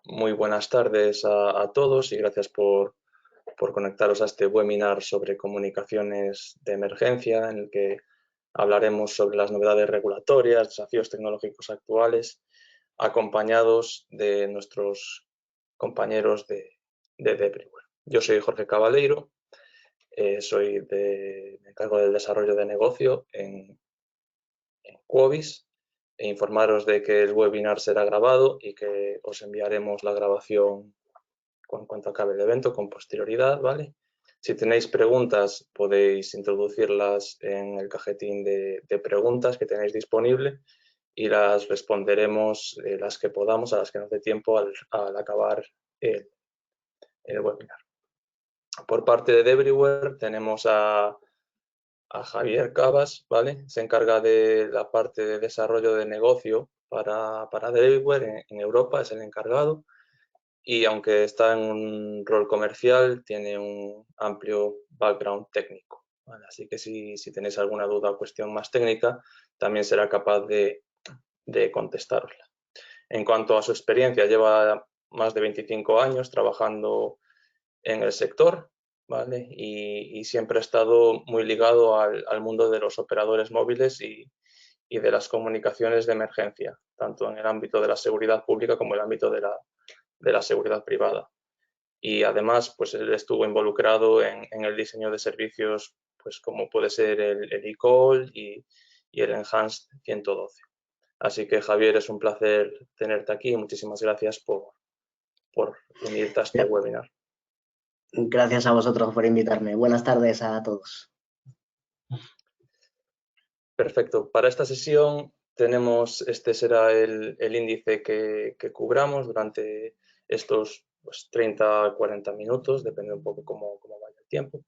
Muy buenas tardes a todos y gracias por conectaros a este webinar sobre comunicaciones de emergencia, en el que hablaremos sobre las novedades regulatorias, desafíos tecnológicos actuales, acompañados de nuestros compañeros de Everywhere. Yo soy Jorge Cabaleiro, me encargo del desarrollo de negocio en Quobis, e informaros de que el webinar será grabado y que os enviaremos la grabación en cuanto acabe el evento con posterioridad, ¿vale? Si tenéis preguntas podéis introducirlas en el cajetín de preguntas que tenéis disponible y las responderemos las que podamos, a las que nos dé tiempo al acabar el webinar. Por parte de Everywhere tenemos a Javier Cabas, ¿vale? Se encarga de la parte de desarrollo de negocio para Everywhere en Europa, es el encargado. Y aunque está en un rol comercial, tiene un amplio background técnico, ¿vale? Así que si tenéis alguna duda o cuestión más técnica, también será capaz de contestarosla. En cuanto a su experiencia, lleva más de 25 años trabajando en el sector, ¿vale? Y siempre ha estado muy ligado al mundo de los operadores móviles y de las comunicaciones de emergencia, tanto en el ámbito de la seguridad pública como en el ámbito de la seguridad privada. Y además, pues él estuvo involucrado en el diseño de servicios, pues como puede ser el eCall y el Enhanced 112. Así que Javier, es un placer tenerte aquí y muchísimas gracias por unirte a este webinar. Gracias a vosotros por invitarme. Buenas tardes a todos. Perfecto. Para esta sesión este será el índice que cubramos durante estos 30 a 40 minutos, depende un poco cómo vaya el tiempo.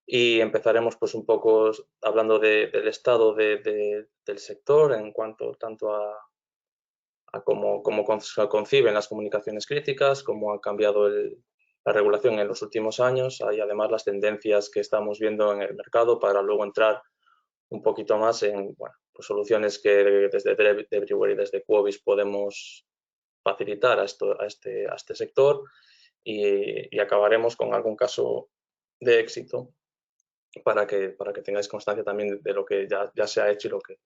Y empezaremos pues un poco hablando del estado del sector en cuanto tanto a cómo se conciben las comunicaciones críticas, cómo ha cambiado la regulación en los últimos años y además las tendencias que estamos viendo en el mercado, para luego entrar un poquito más en pues soluciones que desde Everywhere y desde Quobis podemos facilitar a este sector, y acabaremos con algún caso de éxito para que tengáis constancia también de lo que ya se ha hecho y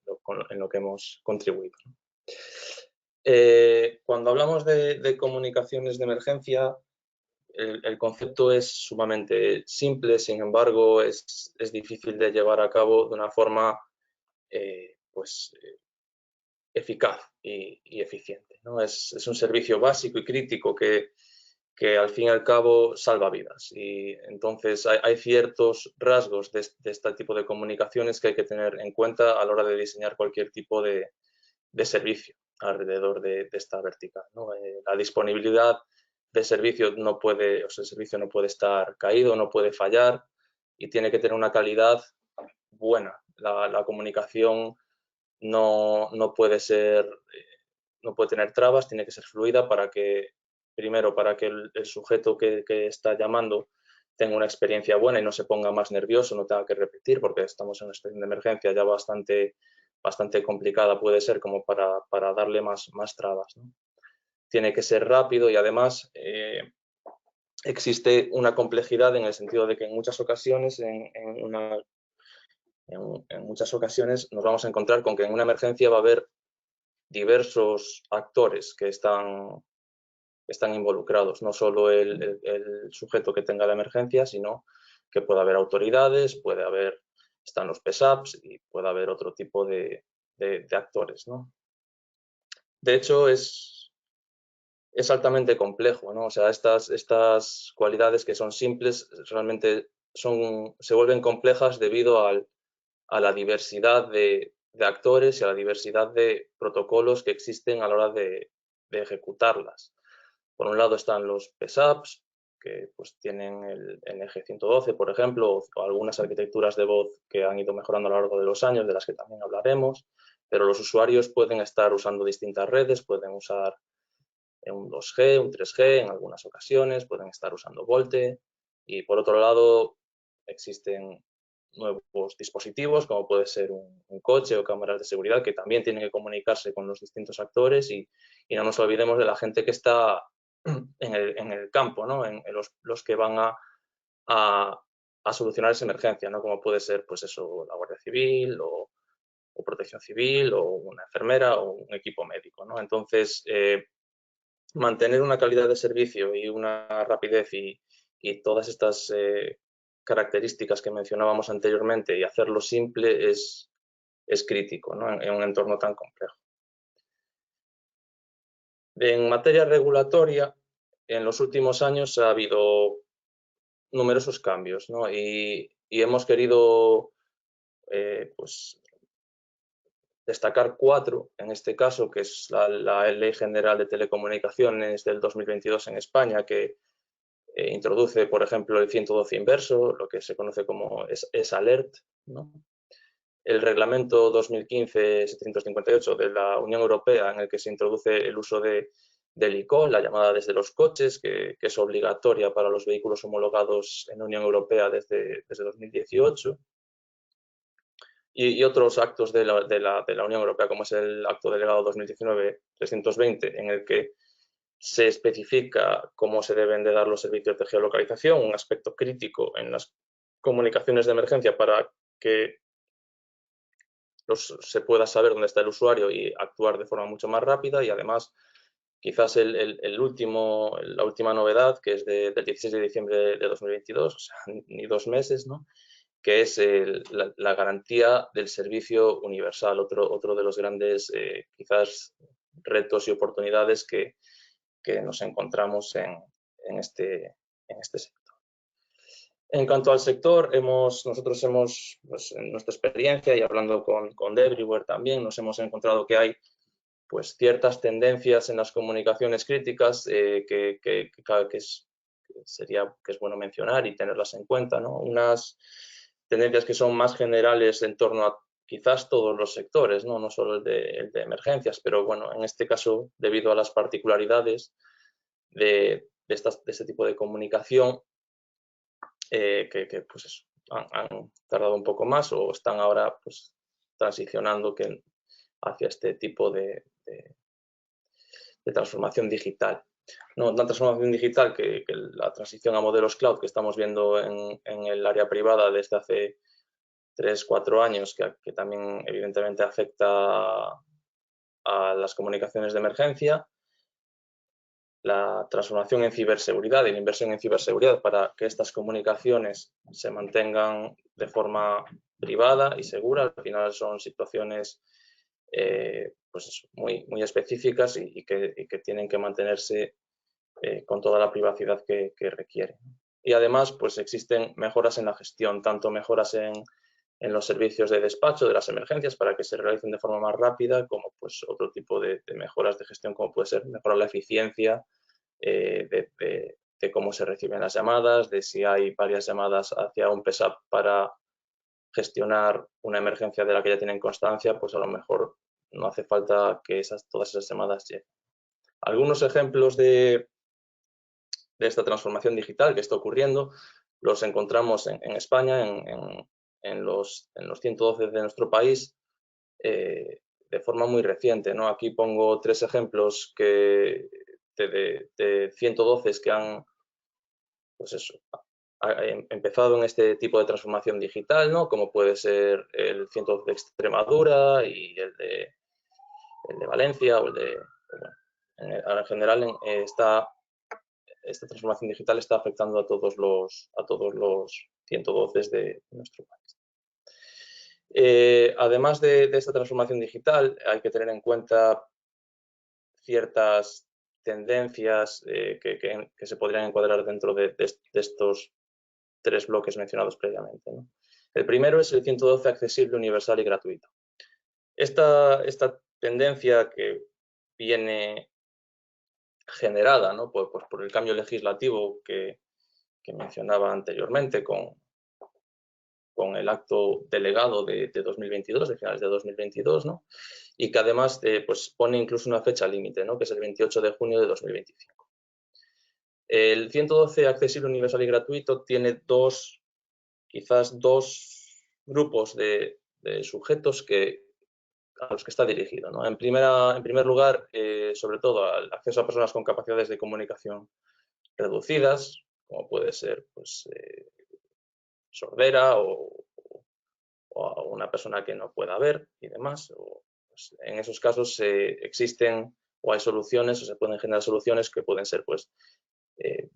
en lo que hemos contribuido. Cuando hablamos de comunicaciones de emergencia, el concepto es sumamente simple, sin embargo es difícil de llevar a cabo de una forma eficaz y eficiente, ¿no? Es un servicio básico y crítico que al fin y al cabo salva vidas, y entonces hay ciertos rasgos de este tipo de comunicaciones que hay que tener en cuenta a la hora de diseñar cualquier tipo de servicio alrededor de esta vertical, ¿no? La disponibilidad de servicio el servicio no puede estar caído, no puede fallar y tiene que tener una calidad buena. La comunicación no puede tener trabas, tiene que ser fluida primero para que el sujeto que está llamando tenga una experiencia buena y no se ponga más nervioso, no tenga que repetir, porque estamos en una situación de emergencia ya bastante complicada puede ser como para darle más trabas, ¿no? Tiene que ser rápido y además existe una complejidad en el sentido de que en muchas ocasiones nos vamos a encontrar con que en una emergencia va a haber diversos actores que están involucrados, no solo el sujeto que tenga la emergencia, sino que puede haber autoridades, están los PSAPs y puede haber otro tipo de actores, ¿no? De hecho, es altamente complejo, ¿no? O sea, estas cualidades que son simples realmente se vuelven complejas debido a la diversidad de actores y a la diversidad de protocolos que existen a la hora de ejecutarlas. Por un lado están los PSAPs, que pues tienen el NG112, por ejemplo, o algunas arquitecturas de voz que han ido mejorando a lo largo de los años, de las que también hablaremos, pero los usuarios pueden estar usando distintas redes, pueden usar un 2G, un 3G en algunas ocasiones, pueden estar usando VoLTE, y por otro lado existen nuevos dispositivos como puede ser un coche o cámaras de seguridad que también tienen que comunicarse con los distintos actores, y no nos olvidemos de la gente que está en el campo, ¿no? En los que van a solucionar esa emergencia, ¿no? Como puede ser, pues eso, la Guardia Civil o Protección Civil o una enfermera o un equipo médico, ¿no? Entonces, mantener una calidad de servicio y una rapidez y todas estas características que mencionábamos anteriormente y hacerlo simple es crítico, ¿no? En un entorno tan complejo. En materia regulatoria, en los últimos años ha habido numerosos cambios, ¿no? Y hemos querido pues, destacar 4, en este caso, que es la Ley General de Telecomunicaciones del 2022 en España, que introduce, por ejemplo, el 112 inverso, lo que se conoce como S-Alert, ¿no? El reglamento 2015-758 de la Unión Europea, en el que se introduce el uso del eCall, la llamada desde los coches, que es obligatoria para los vehículos homologados en la Unión Europea desde 2018. Y otros actos de la Unión Europea, como es el Acto Delegado 2019-320, en el que se especifica cómo se deben de dar los servicios de geolocalización, un aspecto crítico en las comunicaciones de emergencia para que se pueda saber dónde está el usuario y actuar de forma mucho más rápida. Y además, quizás la última novedad, que es del 16 de diciembre de 2022, o sea, ni 2 meses, ¿no? Que es la garantía del servicio universal, otro de los grandes quizás retos y oportunidades que nos encontramos en este sector. En cuanto al sector, nosotros hemos, pues, en nuestra experiencia y hablando con Debryware también, nos hemos encontrado que hay pues, ciertas tendencias en las comunicaciones críticas que es bueno mencionar y tenerlas en cuenta, ¿no? Unas tendencias que son más generales en torno a quizás todos los sectores, no solo el de emergencias, pero bueno, en este caso, debido a las particularidades de este tipo de comunicación, pues eso, han tardado un poco más o están ahora pues, transicionando hacia este tipo de transformación digital. No una transformación digital que la transición a modelos cloud que estamos viendo en el área privada desde hace 3-4 años, que también evidentemente afecta a las comunicaciones de emergencia, la transformación en ciberseguridad y la inversión en ciberseguridad para que estas comunicaciones se mantengan de forma privada y segura. Al final son situaciones pues eso, muy específicas y que tienen que mantenerse con toda la privacidad que requieren. Y además, pues existen mejoras en la gestión, tanto mejoras en los servicios de despacho de las emergencias para que se realicen de forma más rápida, como pues otro tipo de mejoras de gestión, como puede ser mejorar la eficiencia de cómo se reciben las llamadas, de si hay varias llamadas hacia un PSAP para gestionar una emergencia de la que ya tienen constancia, pues a lo mejor no hace falta que todas esas llamadas lleguen. Algunos ejemplos de esta transformación digital que está ocurriendo los encontramos en España, en los 112 de nuestro país, de forma muy reciente, ¿no? Aquí pongo 3 ejemplos de 112 que han pues eso, empezado en este tipo de transformación digital, ¿no? Como puede ser el 112 de Extremadura y el de Valencia o bueno, en general esta transformación digital está afectando a todos los 112 de nuestro país. Además de esta transformación digital, hay que tener en cuenta ciertas tendencias que se podrían encuadrar dentro de estos 3 bloques mencionados previamente, ¿no? El primero es el 112 accesible, universal y gratuito. Esta tendencia que viene generada, ¿no? por el cambio legislativo que mencionaba anteriormente con el acto delegado de 2022, de finales de 2022, ¿no? Y que además pues pone incluso una fecha límite, ¿no? Que es el 28 de junio de 2025. El 112 accesible, universal y gratuito tiene quizás dos grupos de sujetos que los que está dirigido, ¿no? En primer lugar, sobre todo al acceso a personas con capacidades de comunicación reducidas, como puede ser pues, sordera o a una persona que no pueda ver y demás. Pues, en esos casos existen o hay soluciones o se pueden generar soluciones que pueden ser pues,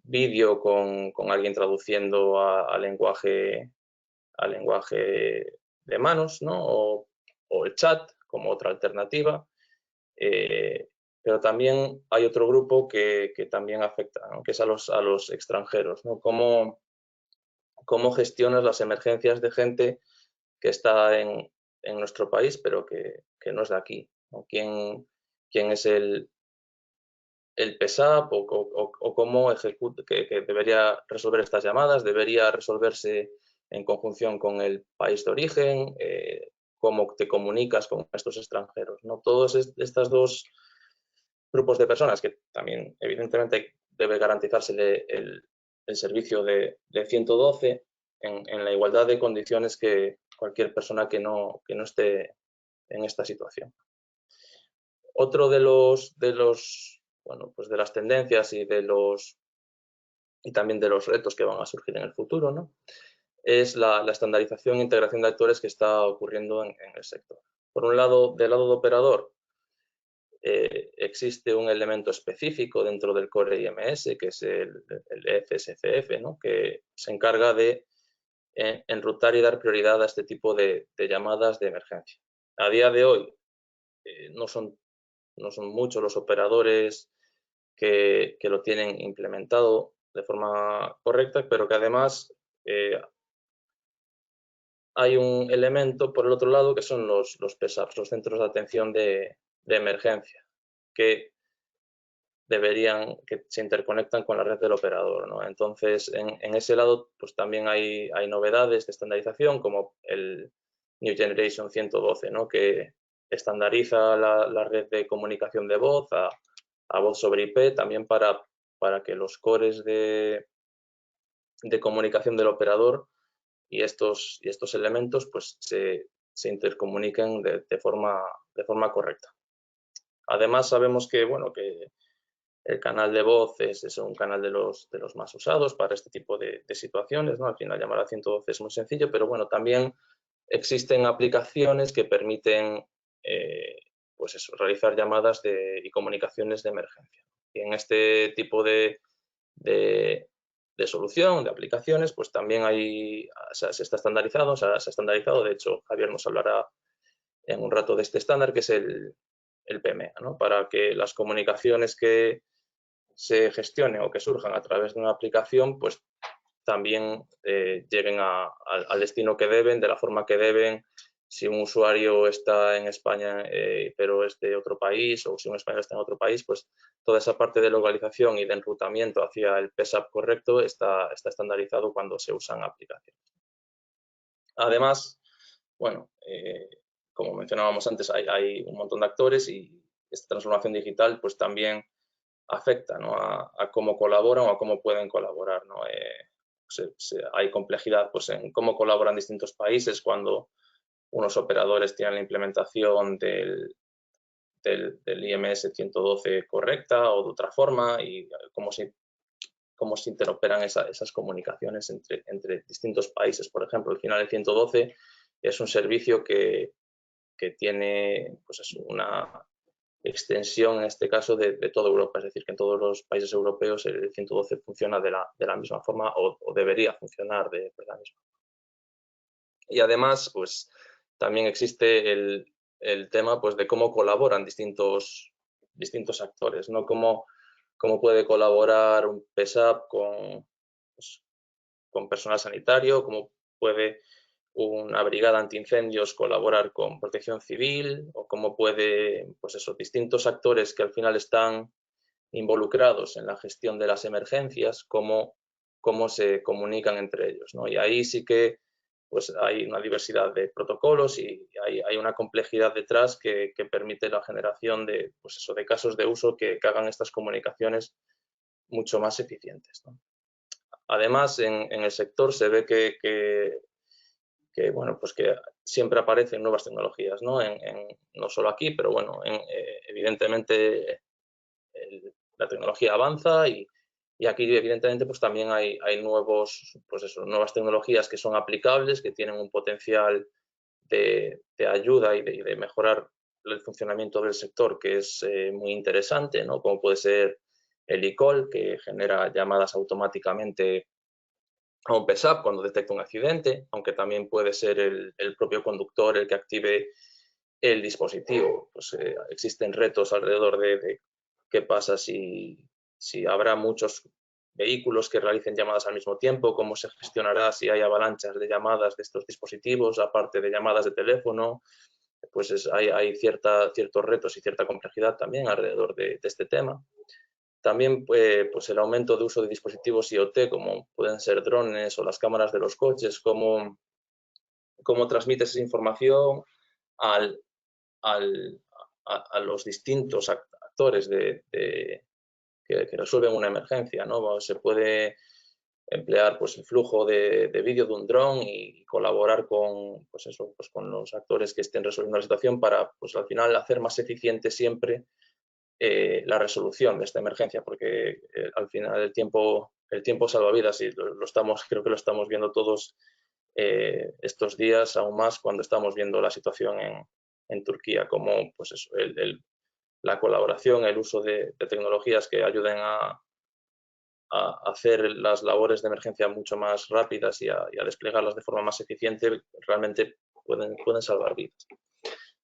vídeo con alguien traduciendo a lenguaje de manos, ¿no? O el chat como otra alternativa. Pero también hay otro grupo que también afecta, ¿no? Que es a los extranjeros, ¿no? ¿Cómo gestionas las emergencias de gente que está en nuestro país, pero que no es de aquí, ¿no? ¿Quién es el PESAP o cómo ejecuta, que debería resolver estas llamadas? ¿Debería resolverse en conjunción con el país de origen? ¿Cómo te comunicas con estos extranjeros, ¿no? Todos estos dos grupos de personas que también, evidentemente, debe garantizarse el servicio de 112 en la igualdad de condiciones que cualquier persona que no esté en esta situación. Otro de las tendencias y también de los retos que van a surgir en el futuro, ¿no? Es la estandarización e integración de actores que está ocurriendo en el sector. Por un lado, del lado de operador, existe un elemento específico dentro del Core IMS, que es el FSCF, ¿no? Que se encarga de enrutar y dar prioridad a este tipo de llamadas de emergencia. A día de hoy no son muchos los operadores que lo tienen implementado de forma correcta, pero que además hay un elemento por el otro lado que son los PESAPs, los centros de atención de emergencia, que se interconectan con la red del operador, ¿no? Entonces, en ese lado, pues también hay novedades de estandarización, como el New Generation 112, ¿no? Que estandariza la red de comunicación de voz a voz sobre IP, también para que los cores de comunicación del operador y estos elementos pues se intercomuniquen de forma correcta. Además, sabemos que, bueno, que el canal de voz es un canal de los más usados para este tipo de situaciones, ¿no? Al final llamar a 112 es muy sencillo, pero bueno, también existen aplicaciones que permiten pues eso, realizar llamadas y comunicaciones de emergencia. Y en este tipo de solución, de aplicaciones, pues también se está estandarizado, se ha estandarizado. De hecho, Javier nos hablará en un rato de este estándar, que es el PMEA, ¿no? Para que las comunicaciones que se gestionen o que surjan a través de una aplicación, pues también lleguen al destino que deben, de la forma que deben. Si un usuario está en España pero es de otro país, o si un español está en otro país, pues toda esa parte de localización y de enrutamiento hacia el PESAP correcto está estandarizado cuando se usan aplicaciones. Además, bueno, como mencionábamos antes, hay un montón de actores y esta transformación digital pues también afecta, ¿no? a cómo colaboran o a cómo pueden colaborar, ¿no? Hay complejidad pues, en cómo colaboran distintos países cuando unos operadores tienen la implementación del IMS 112 correcta o de otra forma, y cómo se interoperan esas comunicaciones entre distintos países. Por ejemplo, al final el 112 es un servicio que tiene pues, una extensión, en este caso, de toda Europa. Es decir, que en todos los países europeos el 112 funciona de la misma forma o debería funcionar de la misma forma. Y además, pues también existe el tema pues, de cómo colaboran distintos actores, ¿no? Cómo puede colaborar un PESAP con personal sanitario, cómo puede una brigada antiincendios colaborar con protección civil, o cómo puede, pues eso, distintos actores que al final están involucrados en la gestión de las emergencias, cómo se comunican entre ellos, ¿no? Y ahí sí que pues hay una diversidad de protocolos y hay una complejidad detrás que permite la generación de, pues eso, de casos de uso que hagan estas comunicaciones mucho más eficientes, ¿no? Además, en el sector se ve que bueno, pues que siempre aparecen nuevas tecnologías, ¿no? No solo aquí, pero bueno, evidentemente la tecnología avanza y aquí evidentemente pues también hay nuevas tecnologías que son aplicables, que tienen un potencial de ayuda y de mejorar el funcionamiento del sector, que es muy interesante, ¿no? Como puede ser el eCall, que genera llamadas automáticamente a un PSAP cuando detecta un accidente, aunque también puede ser el propio conductor el que active el dispositivo. Pues, existen retos alrededor de qué pasa si habrá muchos vehículos que realicen llamadas al mismo tiempo, cómo se gestionará si hay avalanchas de llamadas de estos dispositivos, aparte de llamadas de teléfono. Pues hay ciertos retos y cierta complejidad también alrededor de este tema. También pues el aumento de uso de dispositivos IoT, como pueden ser drones o las cámaras de los coches, cómo transmites esa información a los distintos actores que resuelven una emergencia, ¿no? Se puede emplear pues el flujo de vídeo de un dron y colaborar con los actores que estén resolviendo la situación para pues al final hacer más eficiente siempre la resolución de esta emergencia, porque al final el tiempo salva vidas y creo que lo estamos viendo todos estos días, aún más cuando estamos viendo la situación en Turquía, como pues eso, la colaboración, el uso de tecnologías que ayuden a hacer las labores de emergencia mucho más rápidas y a desplegarlas de forma más eficiente, realmente pueden salvar vidas.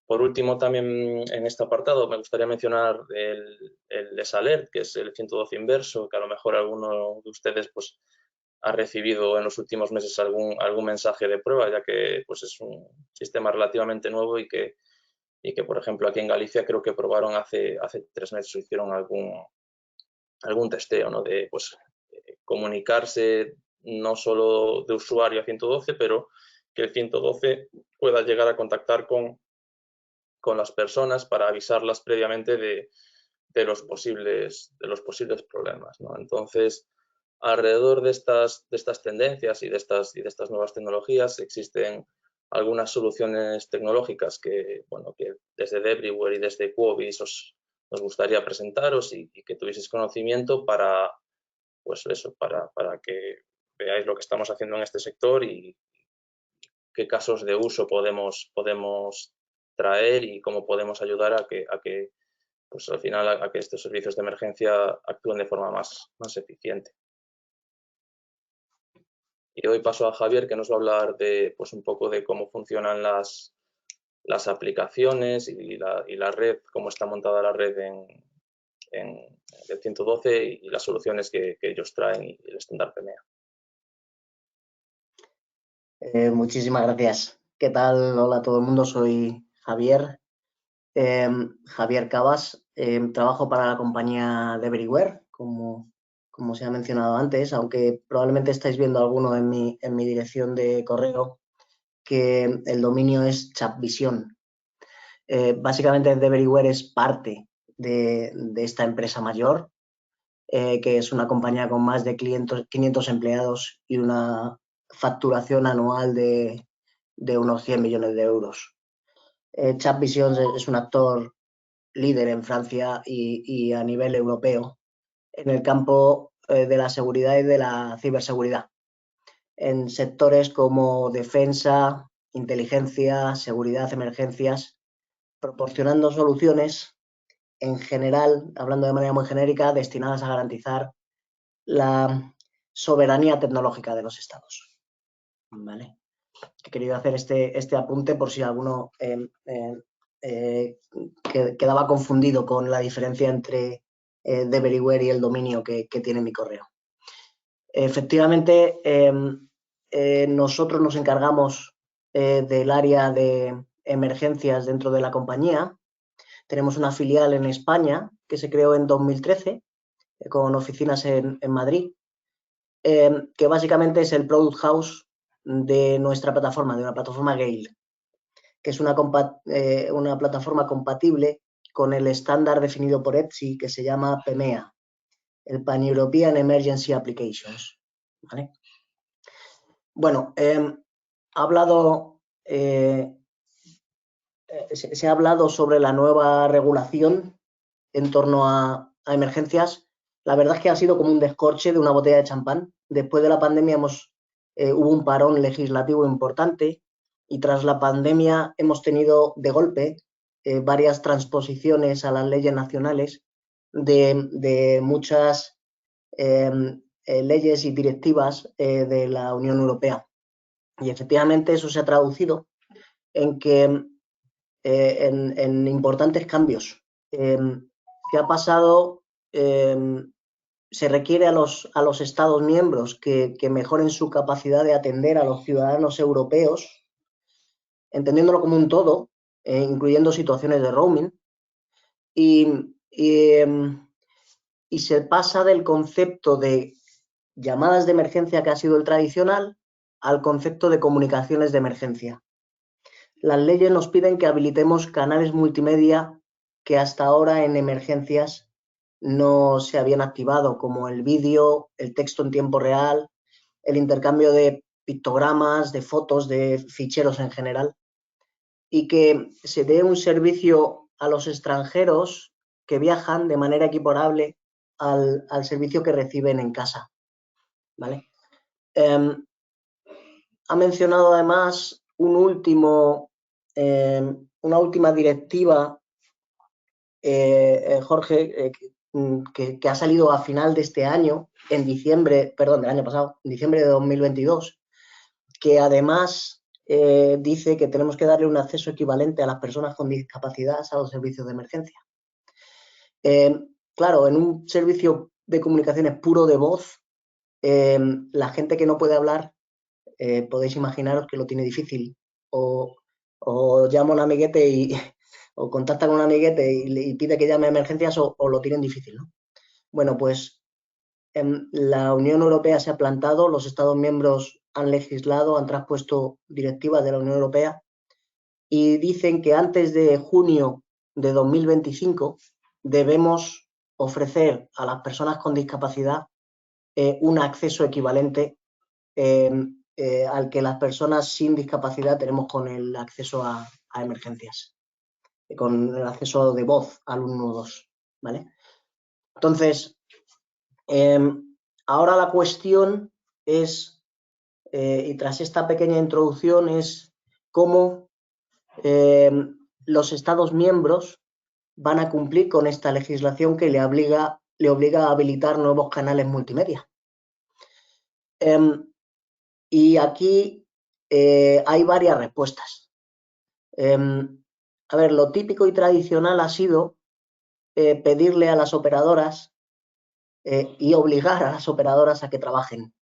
Por último, también en este apartado me gustaría mencionar el SALERT, que es el 112 inverso, que a lo mejor alguno de ustedes pues, ha recibido en los últimos meses algún mensaje de prueba, ya que pues, es un sistema relativamente nuevo y que, por ejemplo, aquí en Galicia creo que probaron hace 3 meses, hicieron algún testeo, ¿no? De pues, comunicarse no solo de usuario a 112, pero que el 112 pueda llegar a contactar con las personas para avisarlas previamente de los posibles problemas, ¿no? Entonces, alrededor de estas tendencias y de estas nuevas tecnologías existen algunas soluciones tecnológicas que desde Debryware y desde Quobis nos gustaría presentaros y que tuvieseis conocimiento para que veáis lo que estamos haciendo en este sector y qué casos de uso podemos traer y cómo podemos ayudar a que pues al final a que estos servicios de emergencia actúen de forma más eficiente. Y hoy paso a Javier, que nos va a hablar de un poco de cómo funcionan las aplicaciones y la red, cómo está montada la red en el 112 y las soluciones que ellos traen y el estándar PMEA. Muchísimas gracias. ¿Qué tal? Hola a todo el mundo, soy Javier. Javier Cabas. Trabajo para la compañía Debryware, como se ha mencionado antes, aunque probablemente estáis viendo alguno en mi dirección de correo, que el dominio es Chatvision. Básicamente Debryware es parte de esta empresa mayor, que es una compañía con más de 500 empleados y una facturación anual de unos 100 millones de euros. Chatvision es un actor líder en Francia y a nivel europeo en el campo de la seguridad y de la ciberseguridad, en sectores como defensa, inteligencia, seguridad, emergencias, proporcionando soluciones en general, hablando de manera muy genérica, destinadas a garantizar la soberanía tecnológica de los estados. ¿Vale? He querido hacer este apunte por si alguno quedaba confundido con la diferencia entre Debryware y el dominio que tiene mi correo. Efectivamente, nosotros nos encargamos del área de emergencias dentro de la compañía. Tenemos una filial en España que se creó en 2013 con oficinas en Madrid, que básicamente es el product house de nuestra plataforma, de una plataforma Gale, que es una plataforma compatible con el estándar definido por ETSI que se llama PEMEA, el Pan-European Emergency Applications. ¿Vale? Bueno, ha hablado se ha hablado sobre la nueva regulación en torno a emergencias. La verdad es que ha sido como un descorche de una botella de champán. Después de la pandemia hubo un parón legislativo importante y tras la pandemia hemos tenido de golpe varias transposiciones a las leyes nacionales de muchas leyes y directivas de la Unión Europea. Y efectivamente eso se ha traducido en que en importantes cambios. ¿Qué ha pasado? Se requiere a los Estados miembros que mejoren su capacidad de atender a los ciudadanos europeos, entendiéndolo como un todo, incluyendo situaciones de roaming, y se pasa del concepto de llamadas de emergencia, que ha sido el tradicional, al concepto de comunicaciones de emergencia. Las leyes nos piden que habilitemos canales multimedia que hasta ahora en emergencias no se habían activado, como el vídeo, el texto en tiempo real, el intercambio de pictogramas, de fotos, de ficheros en general, y que se dé un servicio a los extranjeros que viajan de manera equiparable al servicio que reciben en casa, ¿vale? Ha mencionado además una última directiva, Jorge, que ha salido a final de este año, del año pasado, en diciembre de 2022, que además dice que tenemos que darle un acceso equivalente a las personas con discapacidad a los servicios de emergencia. Claro, en un servicio de comunicaciones puro de voz, la gente que no puede hablar, podéis imaginaros que lo tiene difícil. O llama a un amiguete o contacta con un amiguete y pide que llame a emergencias o lo tienen difícil, ¿no? Bueno, pues la Unión Europea se ha plantado, los Estados miembros han legislado, han traspuesto directivas de la Unión Europea y dicen que antes de junio de 2025 debemos ofrecer a las personas con discapacidad un acceso equivalente al que las personas sin discapacidad tenemos con el acceso a emergencias, con el acceso de voz al 112, ¿vale? Entonces, ahora la cuestión es, y tras esta pequeña introducción, es cómo los Estados miembros van a cumplir con esta legislación que le obliga a habilitar nuevos canales multimedia. Y aquí hay varias respuestas. A ver, lo típico y tradicional ha sido pedirle a las operadoras y obligar a las operadoras a que trabajen.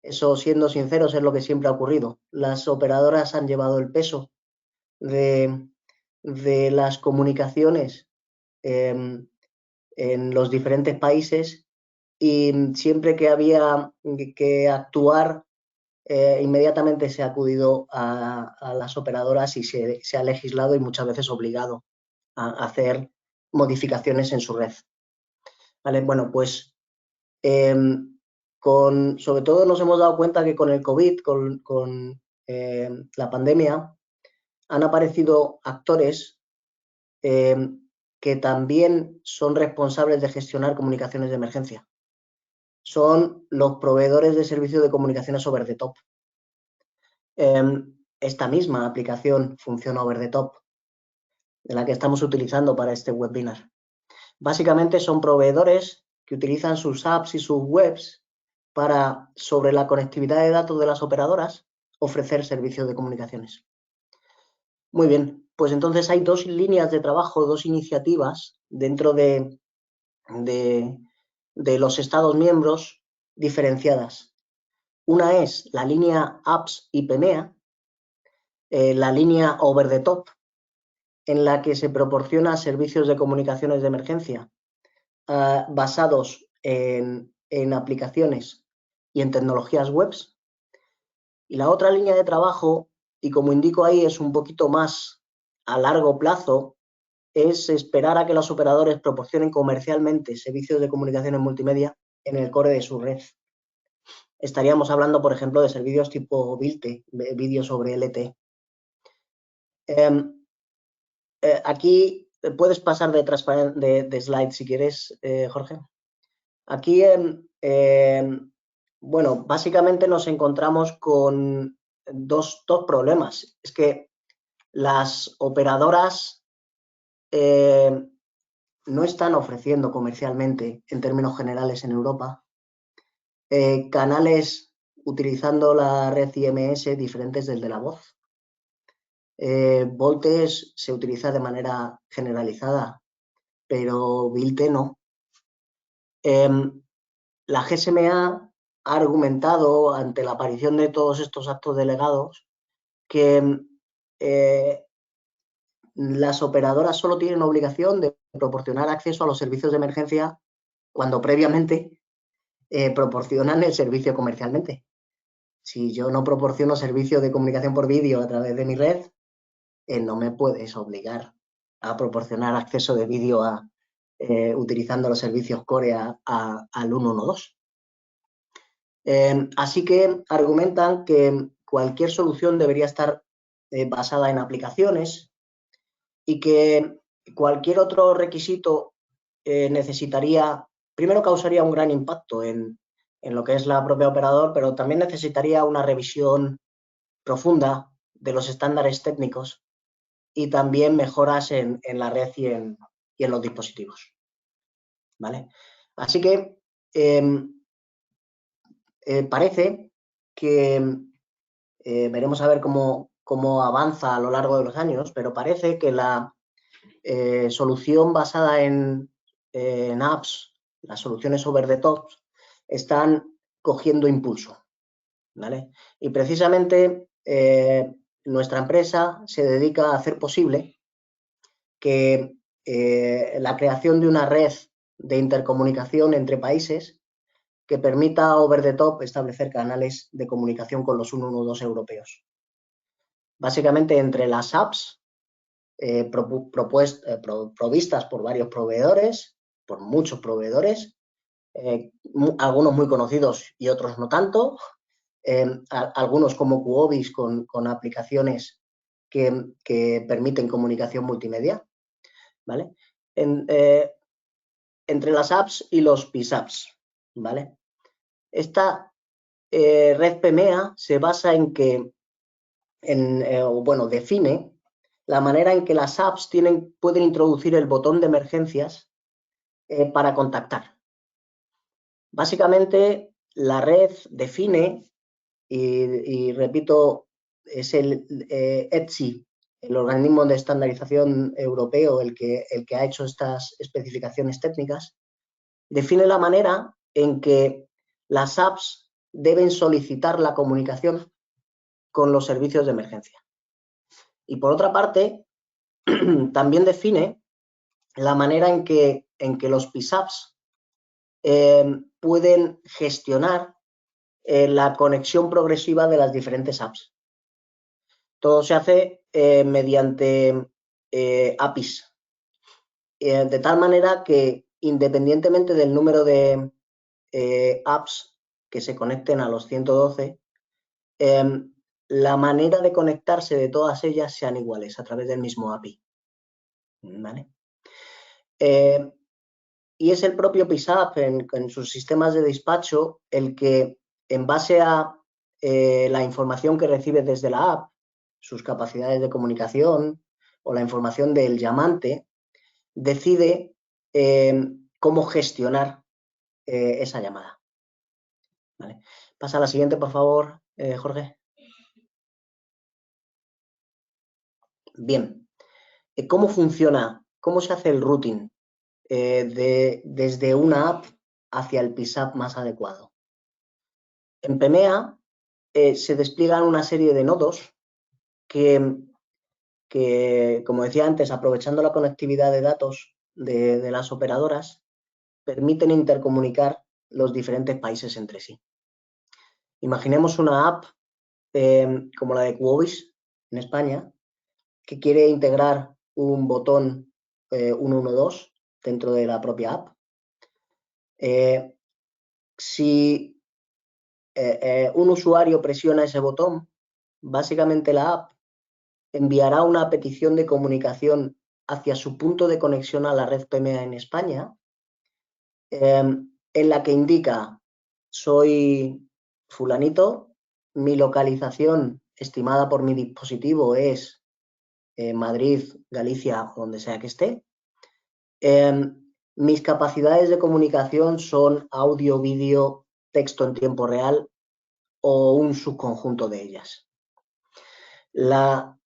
Eso, siendo sinceros, es lo que siempre ha ocurrido. Las operadoras han llevado el peso de las comunicaciones en los diferentes países y siempre que había que actuar, inmediatamente se ha acudido a las operadoras y se ha legislado y muchas veces obligado a hacer modificaciones en su red. ¿Vale? Bueno, pues sobre todo nos hemos dado cuenta que con el COVID, con la pandemia, han aparecido actores que también son responsables de gestionar comunicaciones de emergencia. Son los proveedores de servicios de comunicaciones over the top. Esta misma aplicación funciona over the top, de la que estamos utilizando para este webinar. Básicamente son proveedores que utilizan sus apps y sus webs para, sobre la conectividad de datos de las operadoras, ofrecer servicios de comunicaciones. Muy bien, pues entonces hay dos líneas de trabajo, dos iniciativas dentro de los Estados miembros diferenciadas. Una es la línea Apps y PEMEA, la línea Over the Top, en la que se proporciona servicios de comunicaciones de emergencia basados en aplicaciones y en tecnologías webs. Y la otra línea de trabajo, y como indico ahí, es un poquito más a largo plazo, es esperar a que los operadores proporcionen comercialmente servicios de comunicaciones multimedia en el core de su red. Estaríamos hablando, por ejemplo, de servicios tipo ViLTE, vídeo sobre LTE, Aquí puedes pasar de slide si quieres, Jorge. Aquí, bueno, básicamente nos encontramos con dos problemas. Es que las operadoras no están ofreciendo comercialmente, en términos generales en Europa, canales utilizando la red IMS diferentes del de la voz. Voltes se utiliza de manera generalizada, pero Vilte no. La GSMA ha argumentado ante la aparición de todos estos actos delegados que las operadoras solo tienen obligación de proporcionar acceso a los servicios de emergencia cuando previamente proporcionan el servicio comercialmente. Si yo no proporciono servicio de comunicación por vídeo a través de mi red, no me puedes obligar a proporcionar acceso de vídeo utilizando los servicios core al 112. Así que argumentan que cualquier solución debería estar basada en aplicaciones y que cualquier otro requisito primero causaría un gran impacto en lo que es la propia operador, pero también necesitaría una revisión profunda de los estándares técnicos y también mejoras en la red y en los dispositivos. ¿Vale? Así que parece que veremos a ver cómo avanza a lo largo de los años, pero parece que la solución basada en apps, las soluciones over the top, están cogiendo impulso. ¿Vale? Y precisamente nuestra empresa se dedica a hacer posible que la creación de una red de intercomunicación entre países que permita over the top establecer canales de comunicación con los 112 europeos. Básicamente entre las apps provistas por varios proveedores, por muchos proveedores, algunos muy conocidos y otros no tanto, algunos como Qobis con aplicaciones que permiten comunicación multimedia, ¿vale? Entre las apps y los PISAPs, ¿vale? Esta red PMEA se basa en que, define la manera en que las apps pueden introducir el botón de emergencias para contactar. Básicamente, la red define, y repito, es el ETSI, el organismo de estandarización europeo, el que ha hecho estas especificaciones técnicas, define la manera en que las apps deben solicitar la comunicación con los servicios de emergencia. Y por otra parte, también define la manera en que los PISAPs pueden gestionar la conexión progresiva de las diferentes apps. Todo se hace mediante APIs, de tal manera que independientemente del número de apps que se conecten a los 112, la manera de conectarse de todas ellas sean iguales a través del mismo API. ¿Vale? Y es el propio PISAP en sus sistemas de despacho el que, en base a la información que recibe desde la app, sus capacidades de comunicación o la información del llamante, decide cómo gestionar esa llamada. ¿Vale? Pasa a la siguiente, por favor, Jorge. Bien. ¿Cómo funciona? ¿Cómo se hace el routing desde una app hacia el PISAP más adecuado? En PMEA se despliegan una serie de nodos que, como decía antes, aprovechando la conectividad de datos de las operadoras, permiten intercomunicar los diferentes países entre sí. Imaginemos una app como la de Qobis en España, que quiere integrar un botón 112 dentro de la propia app. Si un usuario presiona ese botón, básicamente la app enviará una petición de comunicación hacia su punto de conexión a la red PMA en España, en la que indica: soy fulanito, mi localización estimada por mi dispositivo es Madrid, Galicia, donde sea que esté. Mis capacidades de comunicación son audio, vídeo, texto en tiempo real o un subconjunto de ellas.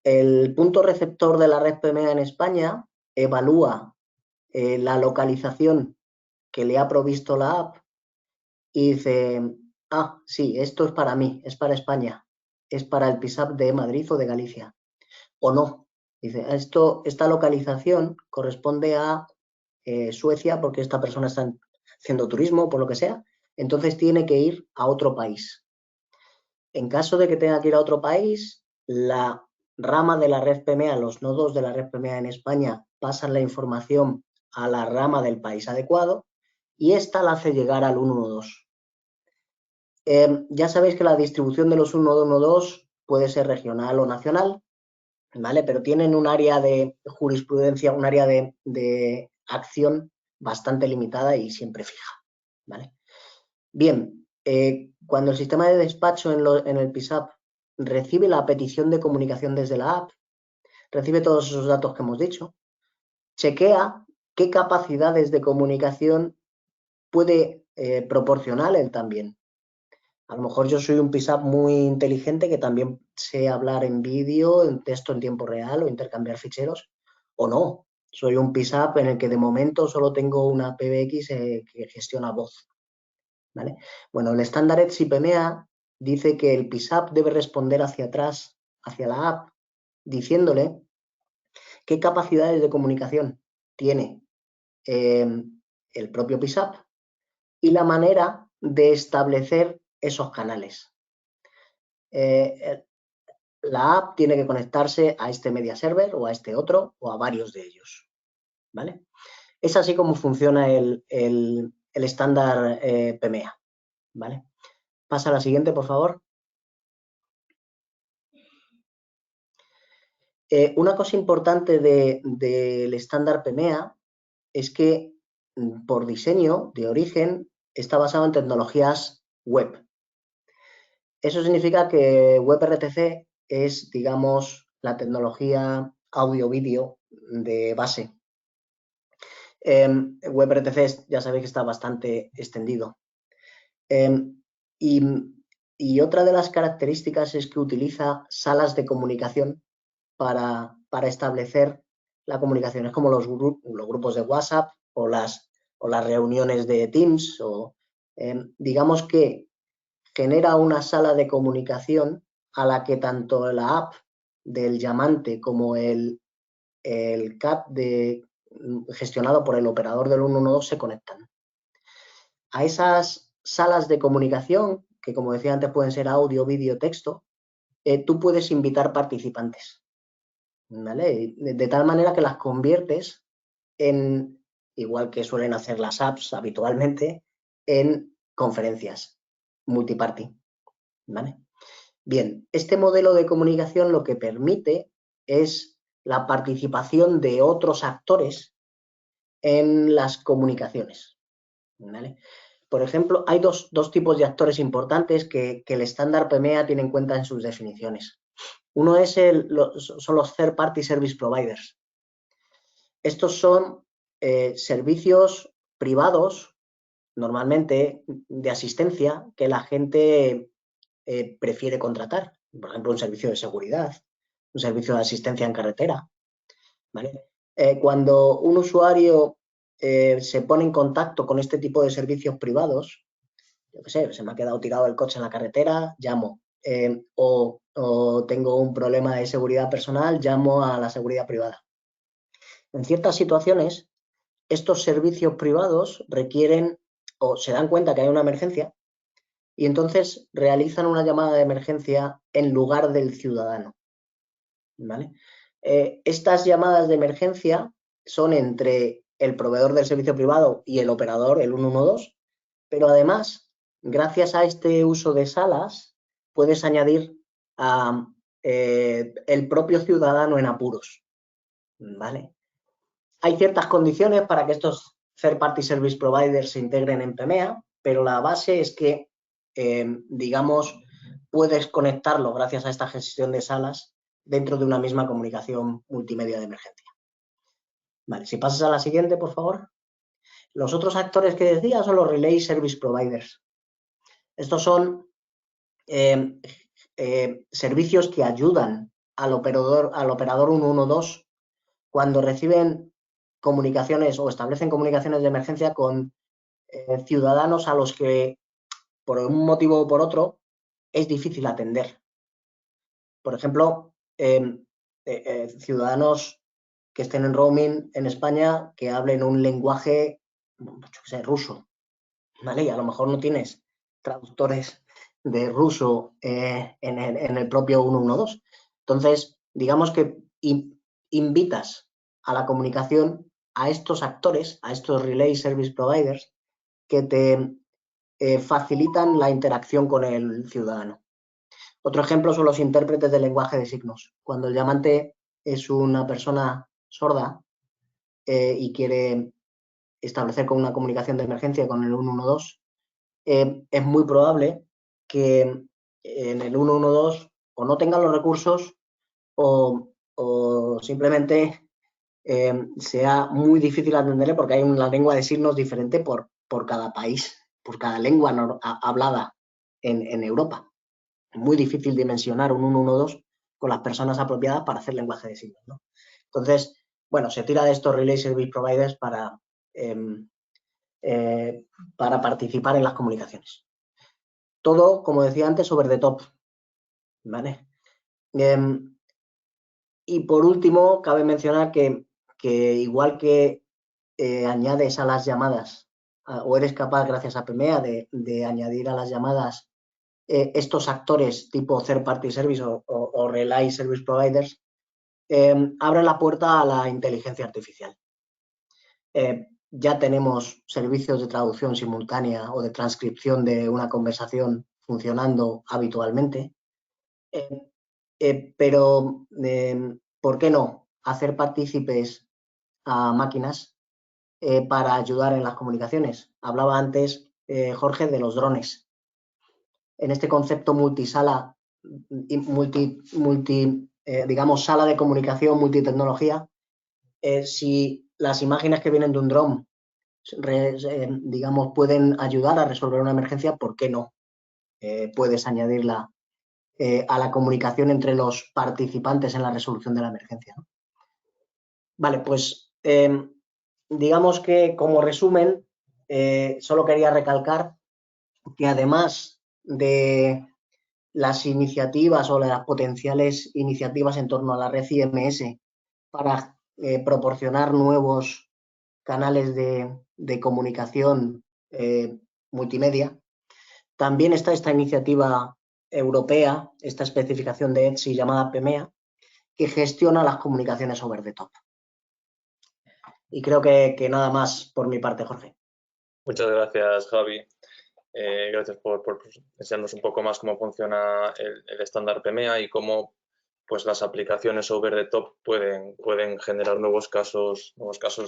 El punto receptor de la red PMA en España evalúa la localización que le ha provisto la app y dice: ah, sí, esto es para mí, es para España, es para el PISAP de Madrid o de Galicia. O no, dice: esta localización corresponde a Suecia porque esta persona está haciendo turismo, por lo que sea, entonces tiene que ir a otro país. En caso de que tenga que ir a otro país, la rama de la red PMA, los nodos de la red PMA en España pasan la información a la rama del país adecuado y esta la hace llegar al 112. Ya sabéis que la distribución de los 112 puede ser regional o nacional, ¿vale? Pero tienen un área de jurisprudencia, un área de acción bastante limitada y siempre fija, ¿vale? Bien, cuando el sistema de despacho en el PISAP recibe la petición de comunicación desde la app, recibe todos esos datos que hemos dicho, chequea qué capacidades de comunicación puede proporcionar él también. A lo mejor yo soy un PISAP muy inteligente que también sé hablar en vídeo, en texto en tiempo real o intercambiar ficheros, o no. Soy un PISAP en el que de momento solo tengo una PBX que gestiona voz, ¿vale? Bueno, el estándar ETSI PMA dice que el PISAP debe responder hacia atrás, hacia la app, diciéndole qué capacidades de comunicación tiene el propio PISAP y la manera de establecer esos canales. La app tiene que conectarse a este media server o a este otro o a varios de ellos, ¿vale? Es así como funciona el estándar PMA, ¿vale? Pasa a la siguiente, por favor. Una cosa importante del estándar PMA es que por diseño, de origen, está basado en tecnologías web. Eso significa que WebRTC es, digamos, la tecnología audio-vídeo de base. WebRTC ya sabéis que está bastante extendido. Y otra de las características es que utiliza salas de comunicación para establecer la comunicación. Es como los grupos de WhatsApp o las reuniones de Teams. Digamos que genera una sala de comunicación a la que tanto la app del llamante como el CAT gestionado por el operador del 112 se conectan. A esas salas de comunicación, que como decía antes pueden ser audio, vídeo, texto, tú puedes invitar participantes, ¿vale? De tal manera que las conviertes en, igual que suelen hacer las apps habitualmente, en conferencias multiparty, ¿vale? Bien, este modelo de comunicación lo que permite es la participación de otros actores en las comunicaciones, ¿vale? Por ejemplo, hay dos tipos de actores importantes que el estándar PMA tiene en cuenta en sus definiciones. Uno son los Third Party Service Providers. Estos son servicios privados, normalmente de asistencia, que la gente prefiere contratar. Por ejemplo, un servicio de seguridad, un servicio de asistencia en carretera, ¿vale? Cuando un usuario se pone en contacto con este tipo de servicios privados, yo qué sé, se me ha quedado tirado el coche en la carretera, llamo. O tengo un problema de seguridad personal, llamo a la seguridad privada. En ciertas situaciones, estos servicios privados requieren o se dan cuenta que hay una emergencia y entonces realizan una llamada de emergencia en lugar del ciudadano, ¿vale? Estas llamadas de emergencia son entre el proveedor del servicio privado y el operador, el 112, pero además, gracias a este uso de salas, puedes añadir a el propio ciudadano en apuros, ¿vale? Hay ciertas condiciones para que estos Third Party Service Providers se integren en PMEA, pero la base es que, digamos, puedes conectarlo gracias a esta gestión de salas dentro de una misma comunicación multimedia de emergencia. Vale, si pasas a la siguiente, por favor. Los otros actores que decía son los Relay Service Providers. Estos son servicios que ayudan al operador 112 cuando reciben comunicaciones o establecen comunicaciones de emergencia con ciudadanos a los que, por un motivo o por otro, es difícil atender. Por ejemplo, ciudadanos que estén en roaming en España que hablen un lenguaje, yo qué sé, ruso, ¿vale? Y a lo mejor no tienes traductores de ruso en el propio 112. Entonces, digamos que invitas a la comunicación a estos actores, a estos Relay Service Providers, que te facilitan la interacción con el ciudadano. Otro ejemplo son los intérpretes de lenguaje de signos. Cuando el llamante es una persona sorda y quiere establecer con una comunicación de emergencia con el 112, es muy probable que en el 112 o no tengan los recursos o simplemente sea muy difícil atenderle porque hay una lengua de signos diferente por cada país, por cada lengua hablada en Europa. Es muy difícil dimensionar un 112 con las personas apropiadas para hacer lenguaje de signos, ¿no? Entonces, bueno, se tira de estos Relay Service Providers para participar en las comunicaciones. Todo, como decía antes, over the top, ¿vale? Y por último, cabe mencionar que igual que añades a las llamadas o eres capaz, gracias a PMEA, de añadir a las llamadas estos actores tipo Third Party Service o Relay Service Providers, abren la puerta a la inteligencia artificial. Ya tenemos servicios de traducción simultánea o de transcripción de una conversación funcionando habitualmente, pero ¿por qué no hacer partícipes a máquinas para ayudar en las comunicaciones? Hablaba antes, Jorge, de los drones. En este concepto multisala, digamos, sala de comunicación, multitecnología, si las imágenes que vienen de un dron, digamos, pueden ayudar a resolver una emergencia, ¿por qué no? Puedes añadirla a la comunicación entre los participantes en la resolución de la emergencia, ¿no? Vale, pues digamos que como resumen, solo quería recalcar que además de las iniciativas o las potenciales iniciativas en torno a la red IMS para proporcionar nuevos canales de comunicación multimedia, también está esta iniciativa europea, esta especificación de ETSI llamada PMEA, que gestiona las comunicaciones over the top. Y creo que nada más por mi parte, Jorge. Muchas gracias, Javi. Gracias por enseñarnos un poco más cómo funciona el estándar PMEA y cómo pues, las aplicaciones over the top pueden generar nuevos casos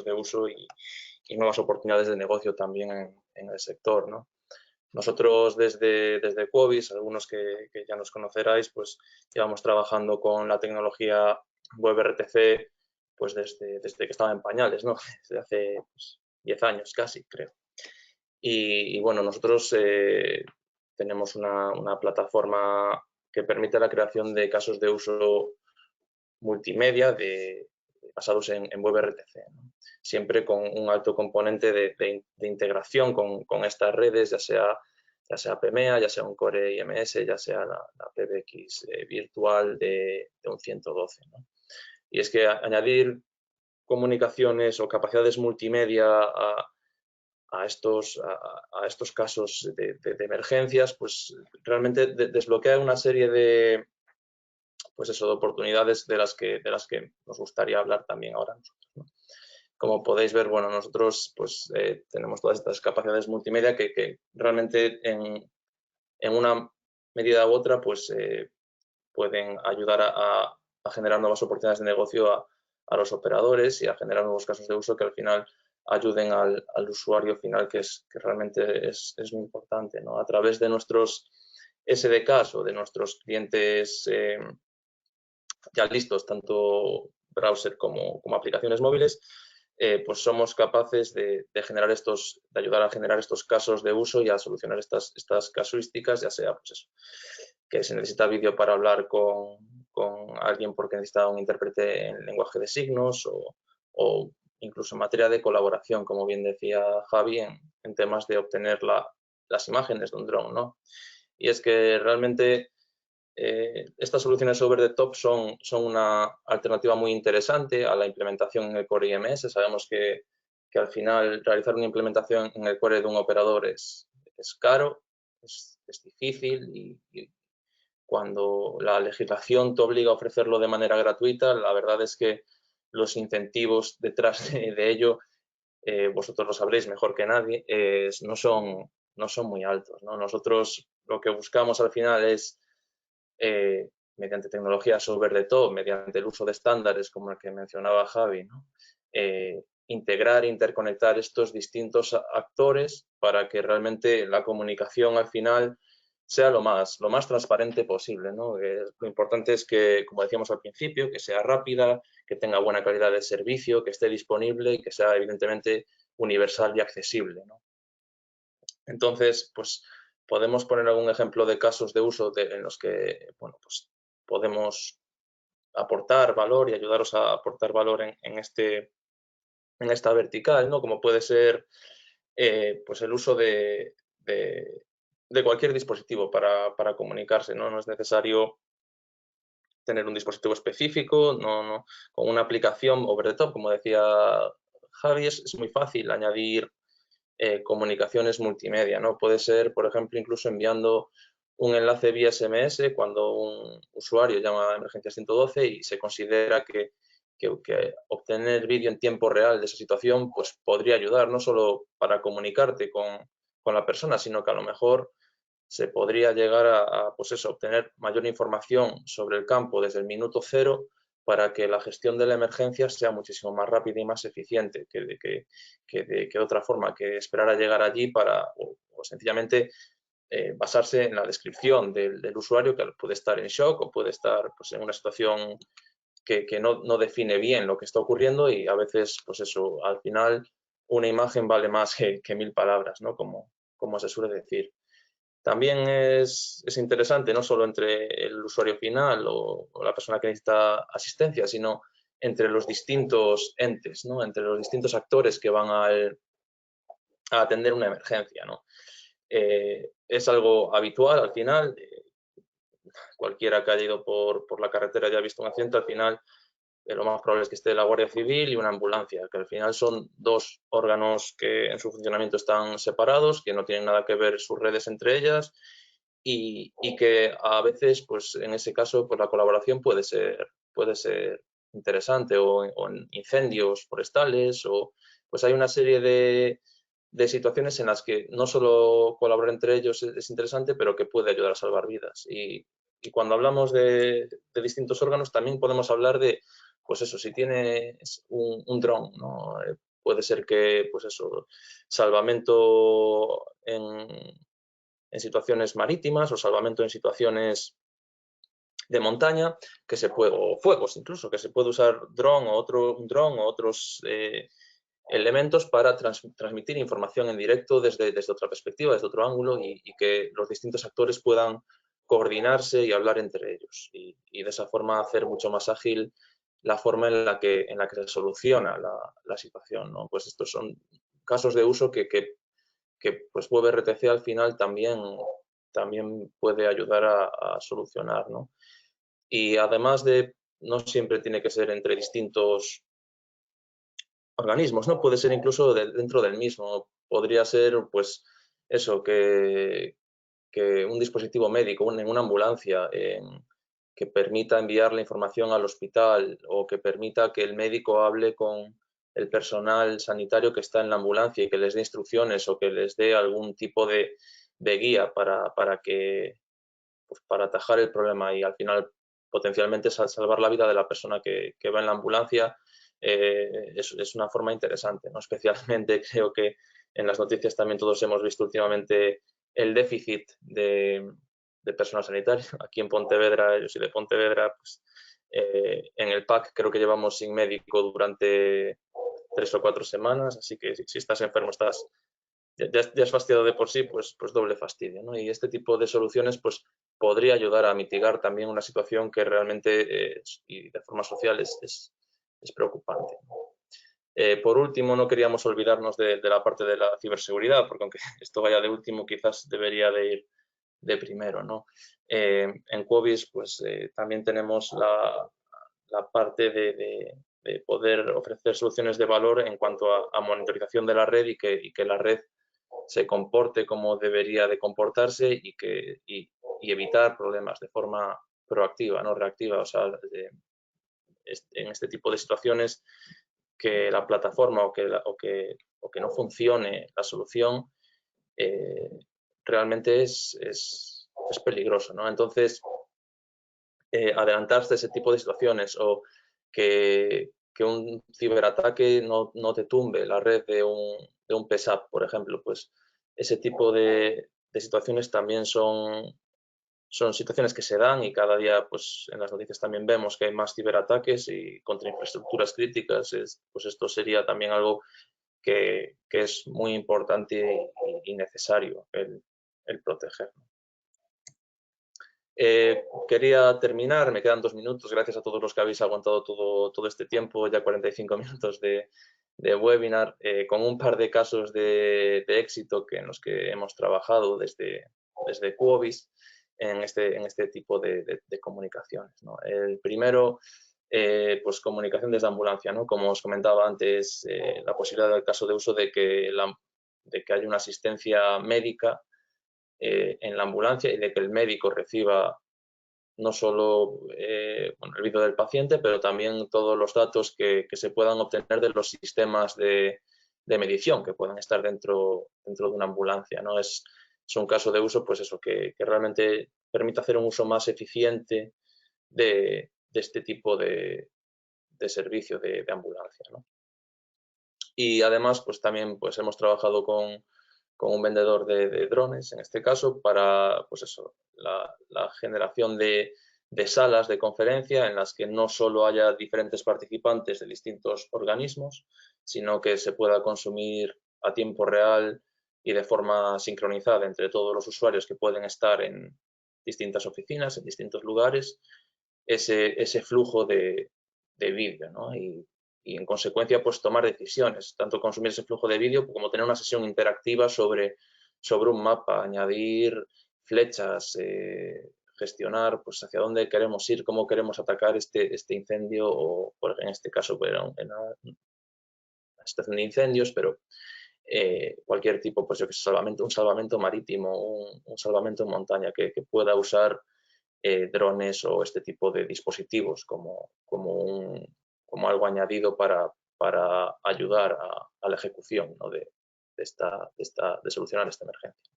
de uso y nuevas oportunidades de negocio también en el sector, ¿no? Nosotros desde Quobis, algunos que ya nos conoceráis, pues llevamos trabajando con la tecnología WebRTC pues desde que estaba en pañales, ¿no? Desde hace 10 años casi, creo. Y bueno, nosotros tenemos una plataforma que permite la creación de casos de uso multimedia basados en WebRTC, ¿no? Siempre con un alto componente de integración con estas redes, ya sea PMEA, ya sea un Core IMS, ya sea la PBX virtual de un 112, ¿no? Y es que añadir comunicaciones o capacidades multimedia a estos casos de emergencias, pues realmente desbloquea una serie de oportunidades de las que nos gustaría hablar también ahora nosotros, ¿no? Como podéis ver, bueno, nosotros pues tenemos todas estas capacidades multimedia que realmente en una medida u otra pues pueden ayudar a generar nuevas oportunidades de negocio a los operadores y a generar nuevos casos de uso que al final ayuden al usuario final, que realmente es muy importante, ¿no? A través de nuestros SDKs o de nuestros clientes ya listos, tanto browser como aplicaciones móviles, pues somos capaces de ayudar a generar estos casos de uso y a solucionar estas casuísticas, ya sea pues eso, que se necesita vídeo para hablar con alguien porque necesita un intérprete en lenguaje de signos o incluso en materia de colaboración, como bien decía Javi, en temas de obtener las imágenes de un dron, ¿no? Y es que realmente estas soluciones over the top son una alternativa muy interesante a la implementación en el core IMS. Sabemos que al final realizar una implementación en el core de un operador es caro, es difícil y cuando la legislación te obliga a ofrecerlo de manera gratuita, la verdad es que los incentivos detrás de ello, vosotros lo sabréis mejor que nadie, no son muy altos, ¿no? Nosotros lo que buscamos al final es mediante tecnologías over the top, mediante el uso de estándares como el que mencionaba Javi, ¿no? Integrar e interconectar estos distintos actores para que realmente la comunicación al final sea lo más transparente posible, ¿no? Lo importante es que, como decíamos al principio, que sea rápida, que tenga buena calidad de servicio, que esté disponible y que sea evidentemente universal y accesible, ¿no? Entonces, pues podemos poner algún ejemplo de casos de uso en los que, bueno, pues podemos aportar valor y ayudaros a aportar valor en esta vertical, ¿no? Como puede ser pues el uso de cualquier dispositivo para comunicarse, ¿no? No es necesario tener un dispositivo específico, con una aplicación over the top, como decía Javi, es muy fácil añadir comunicaciones multimedia, ¿no? Puede ser, por ejemplo, incluso enviando un enlace vía SMS cuando un usuario llama a emergencia 112 y se considera que obtener vídeo en tiempo real de esa situación pues podría ayudar no solo para comunicarte con la persona, sino que a lo mejor se podría llegar pues eso, obtener mayor información sobre el campo desde el minuto cero para que la gestión de la emergencia sea muchísimo más rápida y más eficiente que de otra forma, que esperar a llegar allí o sencillamente basarse en la descripción del usuario, que puede estar en shock o puede estar pues, en una situación que no define bien lo que está ocurriendo y a veces, pues eso, al final una imagen vale más que 1000 palabras, ¿no? Como se suele decir. También es interesante no solo entre el usuario final o la persona que necesita asistencia, sino entre los distintos entes, ¿no? Entre los distintos actores que van a atender una emergencia, ¿no? Es algo habitual al final. Cualquiera que haya ido por la carretera y haya visto un accidente, al final lo más probable es que esté la Guardia Civil y una ambulancia, que al final son dos órganos que en su funcionamiento están separados, que no tienen nada que ver sus redes entre ellas y que a veces, pues en ese caso, pues la colaboración puede ser interesante o en incendios forestales o pues hay una serie de situaciones en las que no solo colaborar entre ellos es interesante, pero que puede ayudar a salvar vidas. Y cuando hablamos de distintos órganos, también podemos hablar de, pues eso, si tienes un dron, ¿no? Puede ser que, pues eso, salvamento en situaciones marítimas o salvamento en situaciones de montaña, o fuegos incluso, que se puede usar un dron o otros elementos para transmitir información en directo desde otra perspectiva, desde otro ángulo y que los distintos actores puedan coordinarse y hablar entre ellos y de esa forma hacer mucho más ágil la forma en la que se soluciona la situación, ¿no? Pues estos son casos de uso que pues WebRTC al final también puede ayudar a solucionar, ¿no? Y además no siempre tiene que ser entre distintos organismos, ¿no? Puede ser incluso dentro del mismo. Podría ser, pues, eso, que un dispositivo médico, en una ambulancia, que permita enviar la información al hospital o que permita que el médico hable con el personal sanitario que está en la ambulancia y que les dé instrucciones o que les dé algún tipo de guía para atajar el problema y al final potencialmente salvar la vida de la persona que va en la ambulancia es una forma interesante, ¿no? Especialmente creo que en las noticias también todos hemos visto últimamente el déficit de personal sanitario. Aquí en Pontevedra, yo soy de Pontevedra, pues en el PAC creo que llevamos sin médico durante 3 o 4 semanas, así que si estás enfermo, ya es fastidiado de por sí, pues doble fastidio, ¿no? Y este tipo de soluciones pues podría ayudar a mitigar también una situación que realmente y de forma social es preocupante. Por último, no queríamos olvidarnos de la parte de la ciberseguridad, porque aunque esto vaya de último, quizás debería de ir de primero, ¿no? En Quobis pues también tenemos la parte de poder ofrecer soluciones de valor en cuanto a monitorización de la red y que la red se comporte como debería de comportarse y evitar problemas de forma proactiva, no reactiva. O sea, en este tipo de situaciones que la plataforma o que no funcione la solución realmente es peligroso, ¿no? Entonces, adelantarse a ese tipo de situaciones o que un ciberataque no te tumbe la red de un PSAP, por ejemplo, pues ese tipo de situaciones también son situaciones que se dan y cada día pues en las noticias también vemos que hay más ciberataques y contra infraestructuras críticas, pues esto sería también algo que es muy importante y necesario el proteger. Quería terminar, me quedan 2 minutos, gracias a todos los que habéis aguantado todo este tiempo, ya 45 minutos de webinar, con un par de casos de éxito en los que hemos trabajado desde Quobis en este tipo de comunicaciones, ¿no? El primero, pues comunicación desde ambulancia, ¿no? Como os comentaba antes, la posibilidad del caso de uso de que haya una asistencia médica en la ambulancia y de que el médico reciba no solo el vídeo del paciente, pero también todos los datos que se puedan obtener de los sistemas de medición que puedan estar dentro de una ambulancia, ¿no? Es un caso de uso, pues eso, que realmente permite hacer un uso más eficiente de este tipo de servicio de ambulancia, ¿no? Y además, pues también pues hemos trabajado con un vendedor de drones, en este caso, para pues eso, la generación de salas de conferencia en las que no solo haya diferentes participantes de distintos organismos, sino que se pueda consumir a tiempo real y de forma sincronizada entre todos los usuarios que pueden estar en distintas oficinas, en distintos lugares, ese flujo de vídeo, ¿no? Y en consecuencia pues tomar decisiones, tanto consumir ese flujo de vídeo como tener una sesión interactiva sobre un mapa, añadir flechas, gestionar pues hacia dónde queremos ir, cómo queremos atacar este incendio o en este caso pues, en una situación de incendios, pero cualquier tipo, pues yo que sé, un salvamento marítimo, un salvamento en montaña que pueda usar drones o este tipo de dispositivos como algo añadido para ayudar a la ejecución, ¿no? de solucionar esta emergencia.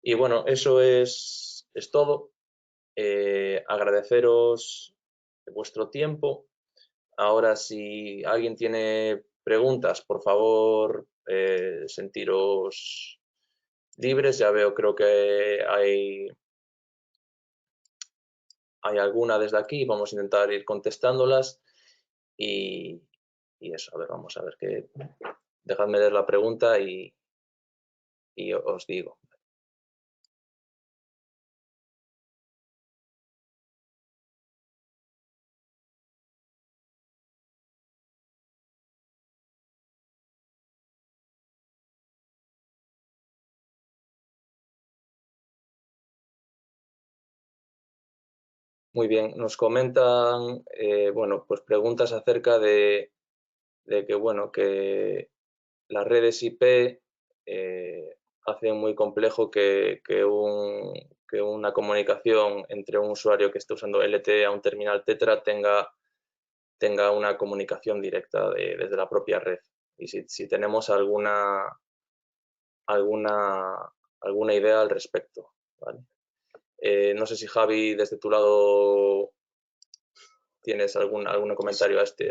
Y bueno, eso es todo. Agradeceros vuestro tiempo. Ahora, si alguien tiene preguntas, por favor, sentiros libres. Ya veo, creo que hay alguna desde aquí, vamos a intentar ir contestándolas y eso, a ver, vamos a ver qué. Dejadme leer la pregunta y os digo. Muy bien, nos comentan, bueno, pues preguntas acerca de que, bueno, que las redes IP hacen muy complejo que una comunicación entre un usuario que esté usando LTE a un terminal Tetra tenga una comunicación directa desde la propia red. Y si tenemos alguna idea al respecto, ¿vale? No sé si Javi, desde tu lado, ¿Tienes algún comentario a esto?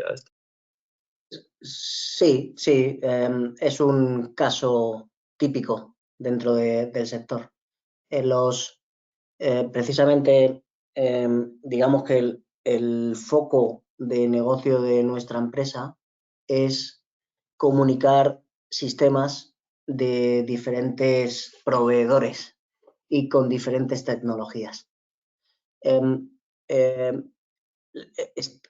Sí, es un caso típico dentro del sector. Precisamente, digamos que el foco de negocio de nuestra empresa es comunicar sistemas de diferentes proveedores y con diferentes tecnologías.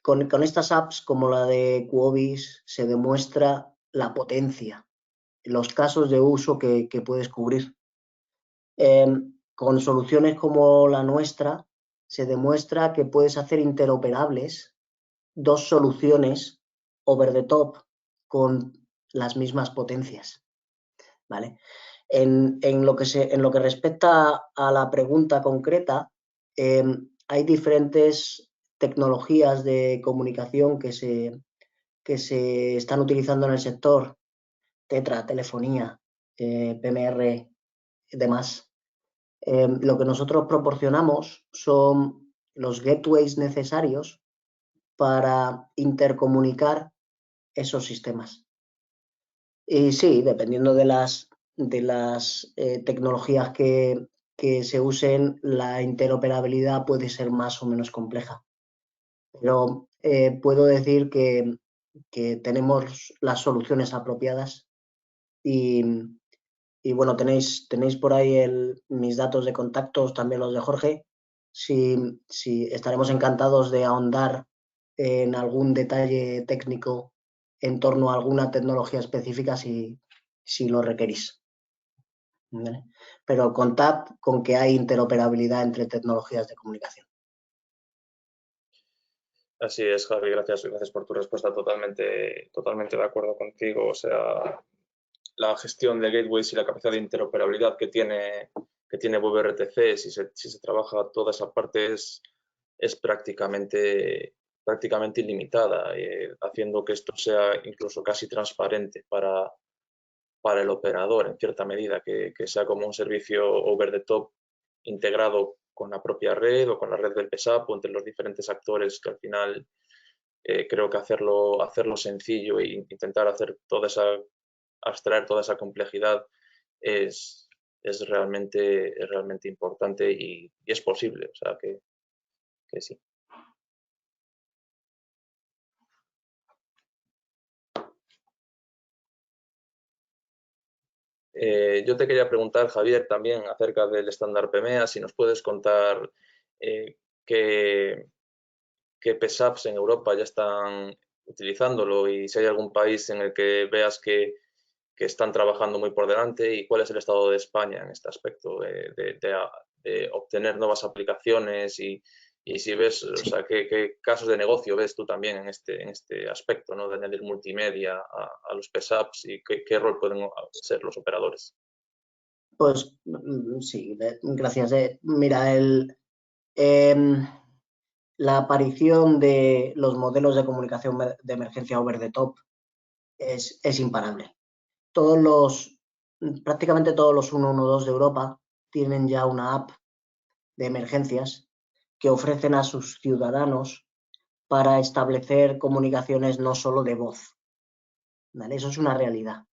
Con estas apps como la de Quobis se demuestra la potencia, los casos de uso que puedes cubrir. Con soluciones como la nuestra se demuestra que puedes hacer interoperables dos soluciones over the top con las mismas potencias, ¿vale? En lo que respecta a la pregunta concreta, hay diferentes tecnologías de comunicación que se están utilizando en el sector, Tetra, telefonía, PMR y demás. Lo que nosotros proporcionamos son los gateways necesarios para intercomunicar esos sistemas. Y sí, dependiendo de las tecnologías que se usen, la interoperabilidad puede ser más o menos compleja. Pero puedo decir que tenemos las soluciones apropiadas y bueno, tenéis por ahí mis datos de contactos, también los de Jorge. Si estaremos encantados de ahondar en algún detalle técnico en torno a alguna tecnología específica si lo requerís. ¿Vale? Pero contad con que hay interoperabilidad entre tecnologías de comunicación. Así es, Javi, gracias por tu respuesta, totalmente de acuerdo contigo. O sea, la gestión de gateways y la capacidad de interoperabilidad que tiene WebRTC, si se trabaja toda esa parte, es prácticamente ilimitada, haciendo que esto sea incluso casi transparente para el operador, en cierta medida, que sea como un servicio over the top integrado con la propia red o con la red del PSAP o entre los diferentes actores, que al final creo que hacerlo sencillo e intentar abstraer toda esa complejidad es realmente importante y es posible, o sea que sí. Yo te quería preguntar, Javier, también acerca del estándar PMEA, si nos puedes contar qué PSAPs en Europa ya están utilizándolo y si hay algún país en el que veas que están trabajando muy por delante y cuál es el estado de España en este aspecto de obtener nuevas aplicaciones y si ves, o sea, qué casos de negocio ves tú también en este aspecto, ¿no? De añadir multimedia a los PSAPs y qué rol pueden ser los operadores. Pues sí, gracias. Mira, la aparición de los modelos de comunicación de emergencia over the top es imparable. Prácticamente todos los 112 de Europa tienen ya una app de emergencias que ofrecen a sus ciudadanos para establecer comunicaciones no solo de voz. ¿Vale? Eso es una realidad.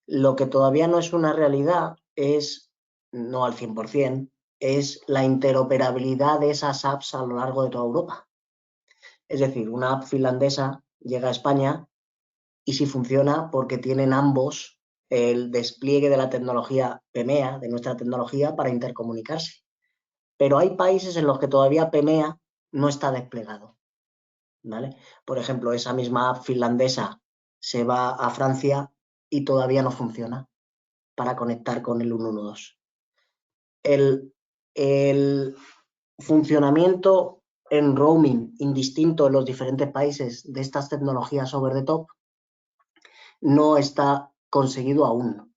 Lo que todavía no es una realidad es, no al 100%, es la interoperabilidad de esas apps a lo largo de toda Europa. Es decir, una app finlandesa llega a España y si funciona porque tienen ambos el despliegue de la tecnología PMEA, de nuestra tecnología, para intercomunicarse. Pero hay países en los que todavía PMEA no está desplegado. ¿Vale? Por ejemplo, esa misma app finlandesa se va a Francia y todavía no funciona para conectar con el 112. El funcionamiento en roaming indistinto en los diferentes países de estas tecnologías over the top no está conseguido aún,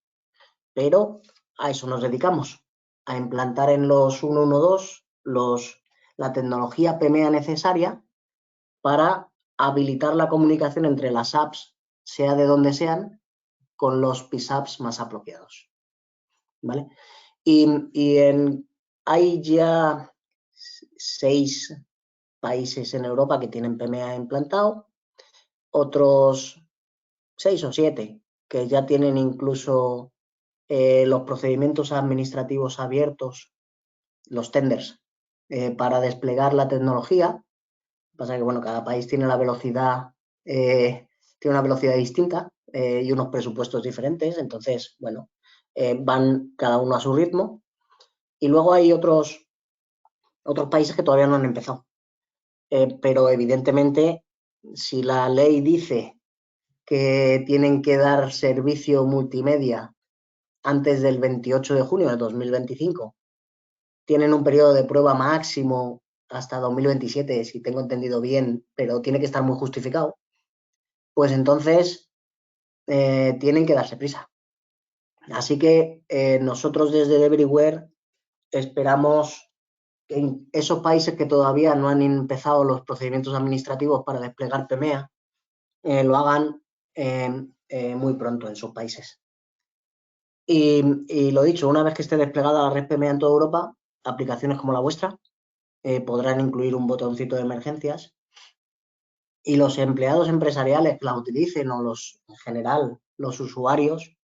pero a eso nos dedicamos, a implantar en los 112 la tecnología PMEA necesaria para habilitar la comunicación entre las apps, sea de donde sean, con los PSAPs más apropiados. ¿Vale? Y hay ya 6 países en Europa que tienen PMA implantado, otros 6 o 7 que ya tienen incluso los procedimientos administrativos abiertos, los tenders, para desplegar la tecnología. Pasa que, bueno, cada país tiene la velocidad, tiene una velocidad distinta y unos presupuestos diferentes, entonces, bueno, van cada uno a su ritmo. Y luego hay otros países que todavía no han empezado. Pero evidentemente, si la ley dice que tienen que dar servicio multimedia antes del 28 de junio de 2025, tienen un periodo de prueba máximo hasta 2027, si tengo entendido bien, pero tiene que estar muy justificado, pues entonces tienen que darse prisa. Así que nosotros desde Everywhere esperamos que en esos países que todavía no han empezado los procedimientos administrativos para desplegar PMEA, lo hagan muy pronto en sus países. Y lo dicho, una vez que esté desplegada la red PMEA en toda Europa, aplicaciones como la vuestra podrán incluir un botoncito de emergencias y los empleados empresariales que la utilicen o en general los usuarios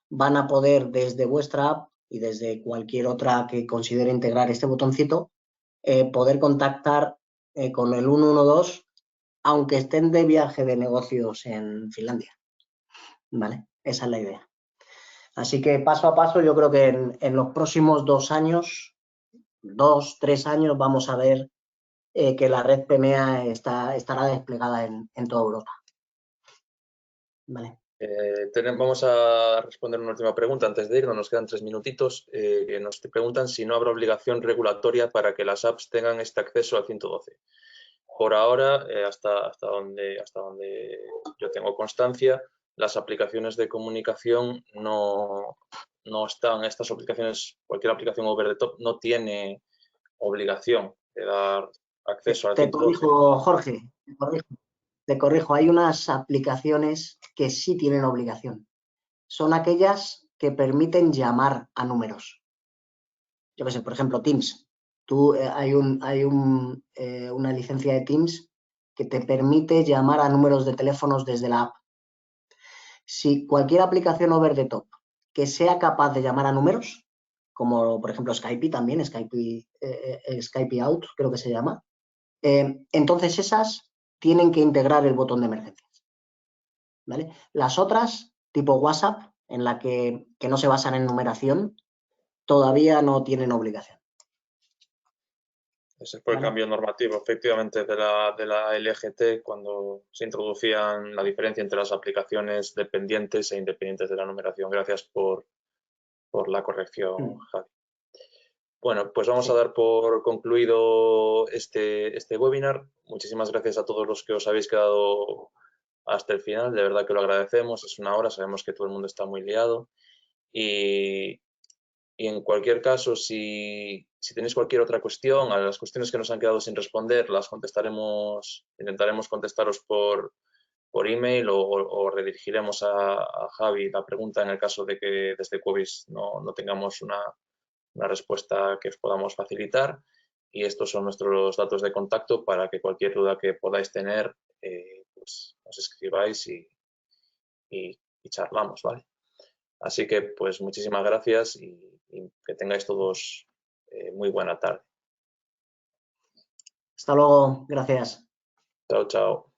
van a poder desde vuestra app y desde cualquier otra que considere integrar este botoncito poder contactar con el 112 aunque estén de viaje de negocios en Finlandia. ¿Vale? Esa es la idea. Así que paso a paso yo creo que en los próximos 2 años, 2, 3 años, vamos a ver que la red PMEA estará desplegada en toda Europa. Vale. Vamos a responder una última pregunta antes de irnos, nos quedan 3 minutitos. Que nos preguntan si no habrá obligación regulatoria para que las apps tengan este acceso al 112. Por ahora, hasta donde yo tengo constancia, las aplicaciones de comunicación no están, estas aplicaciones, cualquier aplicación over the top no tiene obligación de dar acceso al Te 112. corrijo, Jorge, te corrijo, hay unas aplicaciones que sí tienen obligación. Son aquellas que permiten llamar a números. Yo qué sé, por ejemplo, Teams. Hay una licencia de Teams que te permite llamar a números de teléfonos desde la app. Si cualquier aplicación over the top que sea capaz de llamar a números, como por ejemplo Skype también, Skype Out creo que se llama, entonces esas tienen que integrar el botón de emergencias. ¿Vale? Las otras, tipo WhatsApp, en la que no se basan en numeración, todavía no tienen obligación. Ese fue el cambio normativo, efectivamente, de la LGT cuando se introducían la diferencia entre las aplicaciones dependientes e independientes de la numeración. Gracias por la corrección, Javi. Bueno, pues vamos a dar por concluido este webinar. Muchísimas gracias a todos los que os habéis quedado hasta el final. De verdad que lo agradecemos. Es una hora, sabemos que todo el mundo está muy liado. Y en cualquier caso, si tenéis cualquier otra cuestión, a las cuestiones que nos han quedado sin responder, las contestaremos, intentaremos contestaros por email o redirigiremos a Javi la pregunta en el caso de que desde Cubis no tengamos una respuesta que os podamos facilitar. Y estos son nuestros datos de contacto para que cualquier duda que podáis tener, pues nos escribáis y charlamos, ¿vale? Así que, pues, muchísimas gracias y que tengáis todos muy buena tarde. Hasta luego, gracias. Chao, chao.